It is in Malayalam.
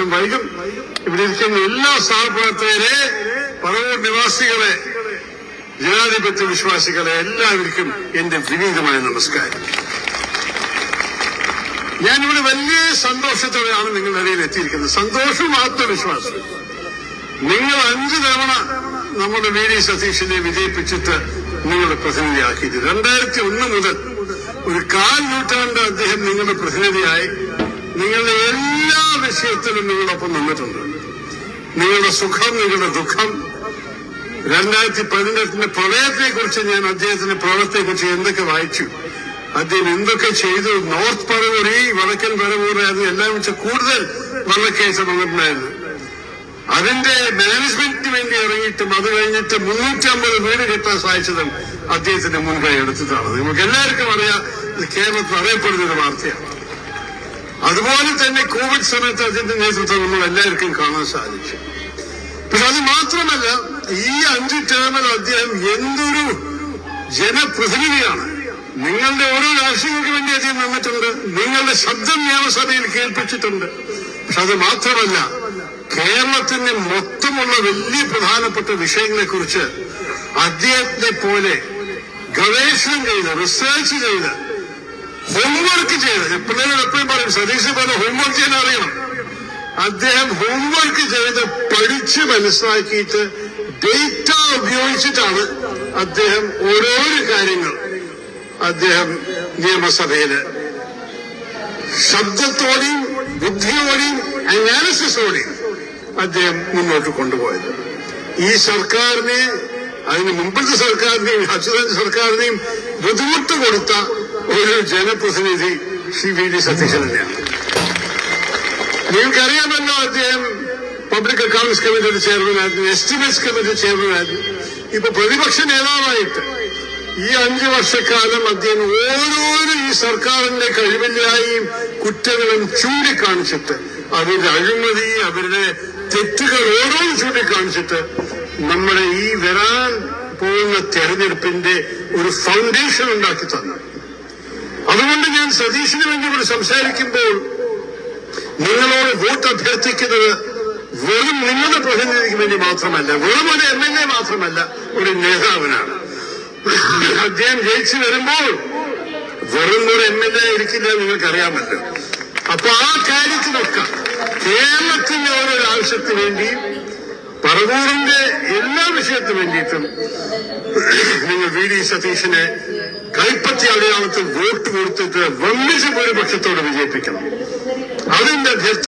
അല്പം വൈകും. ഇവിടെ ഇരിക്കുന്ന എല്ലാ സഹപ്രവർത്തകരെ, പറവൂർ നിവാസികളെ, ജനാധിപത്യ വിശ്വാസികളെ എല്ലാവർക്കും എന്റെ വിനീതമായ നമസ്കാരം. ഞാനിവിടെ വലിയ സന്തോഷത്തോടെയാണ് നിങ്ങളുടെ ഇടയിൽ എത്തിയിരിക്കുന്നത്. സന്തോഷവും ആത്മവിശ്വാസം. നിങ്ങൾ 5 തവണ നമ്മുടെ വി ഡി സതീശനെ വിജയിപ്പിച്ചിട്ട് നിങ്ങളുടെ പ്രതിനിധിയാക്കിയത്. 2001 മുതൽ ഒരു 1/4 നൂറ്റാണ്ട് അദ്ദേഹം നിങ്ങളുടെ പ്രതിനിധിയായി നിങ്ങളുടെ എല്ലാ വിഷയത്തിലും നിങ്ങളൊപ്പം നിന്നിട്ടുണ്ട്. നിങ്ങളുടെ സുഖം, നിങ്ങളുടെ ദുഃഖം. 2018 പ്രളയത്തെക്കുറിച്ച് ഞാൻ അദ്ദേഹത്തിന്റെ പ്രളയത്തെക്കുറിച്ച് എന്തൊക്കെ വായിച്ചു, അദ്ദേഹം എന്തൊക്കെ ചെയ്തു. നോർത്ത് പറവൂർ, ഈ വടക്കൻ പറവൂരായിരുന്നു എല്ലാം വെച്ച് കൂടുതൽ വെള്ളക്കേസ് വന്നിട്ടുണ്ടായിരുന്നു. അതിന്റെ മാനേജ്മെന്റിന് വേണ്ടി ഇറങ്ങിയിട്ടും അത് കഴിഞ്ഞിട്ട് 350 വീട് കെട്ടാൻ സാധിച്ചതും അദ്ദേഹത്തിന്റെ മുൻകൈ എടുത്തിട്ടാണ്. നമുക്ക് എല്ലാവർക്കും അറിയാം, ഇത് കേരളത്തിൽ അറിയപ്പെടുന്ന ഒരു വാർത്തയാണ്. അതുപോലെ തന്നെ കോവിഡ് സമയത്ത് അതിന്റെ നേതൃത്വം നമ്മൾ എല്ലാവർക്കും കാണാൻ സാധിച്ചു. പക്ഷെ അത് മാത്രമല്ല, ഈ 5 ടേമിൽ അദ്ദേഹം എന്തൊരു ജനപ്രതിനിധിയാണ്. നിങ്ങളുടെ ഓരോ രാഷ്ട്രീയങ്ങൾക്ക് വേണ്ടി അദ്ദേഹം നിന്നിട്ടുണ്ട്. നിങ്ങളുടെ ശബ്ദം നിയമസഭയിൽ കേൾപ്പിച്ചിട്ടുണ്ട്. പക്ഷെ അത് മാത്രമല്ല, കേരളത്തിന്റെ മൊത്തമുള്ള വലിയ പ്രധാനപ്പെട്ട വിഷയങ്ങളെക്കുറിച്ച് അദ്ദേഹത്തെ പോലെ ഗവേഷണം ചെയ്ത്, റിസർച്ച് ചെയ്ത്, ഹോംവർക്ക് ചെയ്ത്, പിള്ളേരോട് എപ്പോഴും പറയും സതീശ് പോലെ ഹോംവർക്ക് ചെയ്യാൻ അറിയണം. അദ്ദേഹം ഹോംവർക്ക് ചെയ്ത് പഠിച്ച് മനസ്സിലാക്കിയിട്ട് ഡേറ്റ ഉപയോഗിച്ചിട്ടാണ് അദ്ദേഹം ഓരോരോ കാര്യങ്ങൾ അദ്ദേഹം നിയമസഭയില് ശബ്ദത്തോടെയും ബുദ്ധിയോടെയും അനാലിസിസോടെയും അദ്ദേഹം മുന്നോട്ട് കൊണ്ടുപോയത്. ഈ സർക്കാരിനെ, അതിന് മുമ്പത്തെ സർക്കാരിനെയും അച്യുതാനന്ദ സർക്കാരിനെയും ബുദ്ധിമുട്ട് കൊടുത്ത ഒരു ജനപ്രതിനിധി ശ്രീ വി ഡി സതീശൻ തന്നെയാണ്. നിങ്ങൾക്കറിയാമല്ലോ, അദ്ദേഹം പബ്ലിക് അക്കൌണ്ട്സ് കമ്മിറ്റിയുടെ ചെയർമാനായിരുന്നു, എസ്റ്റിമേറ്റ്സ് കമ്മിറ്റി ചെയർമാനായിരുന്നു. ഇപ്പൊ പ്രതിപക്ഷ നേതാവായിട്ട് ഈ 5 വർഷക്കാലം അദ്ദേഹം ഓരോരോ ഈ സർക്കാരിന്റെ കഴിവില്ലായും കുറ്റങ്ങളും ചൂണ്ടിക്കാണിച്ചിട്ട്, അവരുടെ അഴിമതി, അവരുടെ തെറ്റുകൾ ഓരോന്നും ചൂണ്ടിക്കാണിച്ചിട്ട് നമ്മുടെ ഈ വരാൻ പോകുന്ന തെരഞ്ഞെടുപ്പിന്റെ ഒരു ഫൗണ്ടേഷൻ ഉണ്ടാക്കി തന്നു. അതുകൊണ്ട് ഞാൻ സതീശിന് വേണ്ടി ഇവിടെ സംസാരിക്കുമ്പോൾ നിങ്ങളോട് വോട്ട് അഭ്യർത്ഥിക്കുന്നത് വെറും നിങ്ങളുടെ പ്രതിനിധിക്ക് വേണ്ടി മാത്രമല്ല, വെറും ഒരു MLA മാത്രമല്ല, ഒരു നേതാവിനാണ്. അദ്ദേഹം ജയിച്ചു വരുമ്പോൾ വെറും ഒരു MLA ആയിരിക്കില്ല, നിങ്ങൾക്കറിയാമല്ലോ. അപ്പൊ ആ കാര്യത്തിനൊക്കെ കേരളത്തിന്റെ ഓരോ ആവശ്യത്തിന് വേണ്ടിയും പറവൂരിന്റെ എല്ലാ വിഷയത്തിനു വേണ്ടിയിട്ടും നിങ്ങൾ വി ഡി സതീശനെ കൈപ്പത്തി അടയാളത്തിൽ വോട്ട് കൊടുത്തിട്ട് വമ്പിച്ച ഭൂരിപക്ഷത്തോടെ വിജയിപ്പിക്കണം. അതിന്റെ